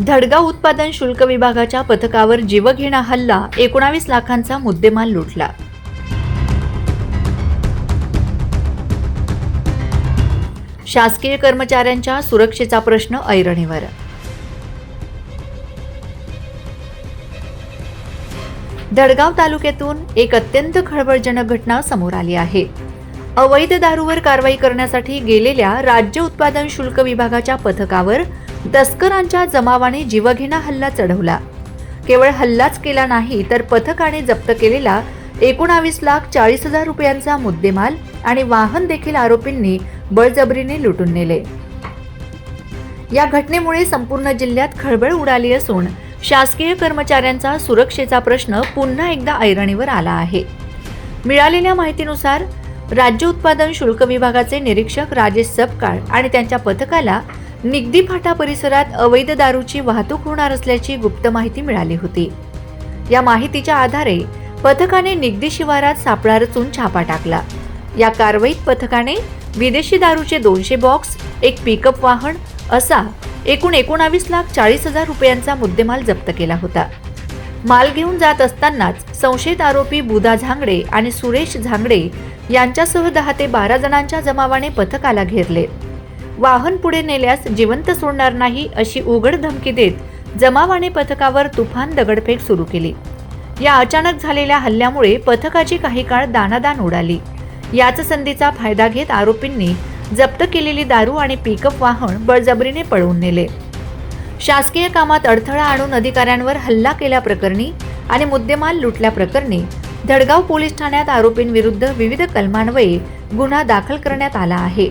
धडगाव उत्पादन शुल्क विभागाच्या पथकावर जीवघेणा हल्ला, 19 लाखांचा मुद्देमाल लुटला. शासकीय कर्मचाऱ्यांच्या सुरक्षेचा प्रश्न ऐरणीवर. धडगाव तालुक्यातून एक अत्यंत खळबळजनक घटना समोर आली आहे. अवैध दारूवर कारवाई करण्यासाठी गेलेल्या राज्य उत्पादन शुल्क विभागाच्या पथकावर तस्करांच्या जमावाने जीवघेणा हल्ला चढवला. केवळ हल्लाच केला नाही तर पथकाने जप्त केलेला 19,40,000 रुपयांचा मुद्देमाल आणि वाहन देखील आरोपींनी बळजबरीने लुटून नेले. या घटनेमुळे संपूर्ण जिल्ह्यात खळबळ उडाली असून शासकीय कर्मचाऱ्यांचा सुरक्षेचा प्रश्न पुन्हा एकदा ऐरणीवर आला आहे. मिळालेल्या माहितीनुसार राज्य उत्पादन शुल्क विभागाचे निरीक्षक राजेश सपकाळ आणि त्यांच्या पथकाला निगदी फाटा परिसरात अवैध दारूची वाहतूक होणार असल्याची गुप्त माहिती मिळाली होती. या माहितीच्या आधारे पथकाने निगदी शिवारात सापळा रचून छापा टाकला. या कारवाईत पथकाने विदेशी दारूचे 200 बॉक्स, एक पिकअप वाहन असा एकूण 19,40,000 रुपयांचा मुद्देमाल जप्त केला होता. माल घेऊन जात असतानाच संशयित आरोपी बुधा झांगडे आणि सुरेश झांगडे यांच्यासह 10 ते 12 जणांच्या जमावाने पथकाला घेरले. वाहन पुढे नेल्यास जिवंत सोडणार नाही अशी उघड धमकी देत जमावाने पथकावर तुफान दगडफेक सुरू केली. या अचानक झालेल्या हल्ल्यामुळे पथकाची काही काळ दाणादाण उडाली. याच संधीचा फायदा घेत आरोपींनी जप्त केलेली दारू आणि पिकअप वाहन बळजबरीने पळवून नेले. शासकीय कामात अडथळा आणून अधिकाऱ्यांवर हल्ला केल्याप्रकरणी आणि मुद्देमाल लुटल्याप्रकरणी धडगाव पोलीस ठाण्यात आरोपींविरुद्ध विविध कलमान्वये गुन्हा दाखल करण्यात आला आहे.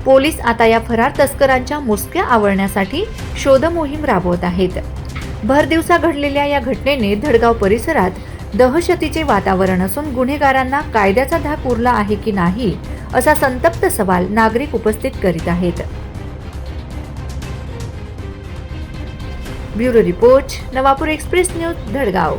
पोलीस आता या फरार तस्करांच्या मुसक्या आवळण्यासाठी शोध मोहीम राबवत आहेत. भर दिवसा घडलेल्या या घटनेने धडगाव परिसरात दहशतीचे वातावरण असून गुन्हेगारांना कायद्याचा धाक उरला आहे की नाही असा संतप्त सवाल नागरिक उपस्थित करीत आहेत. Bureau report, Navapur express news, Dhadgaon.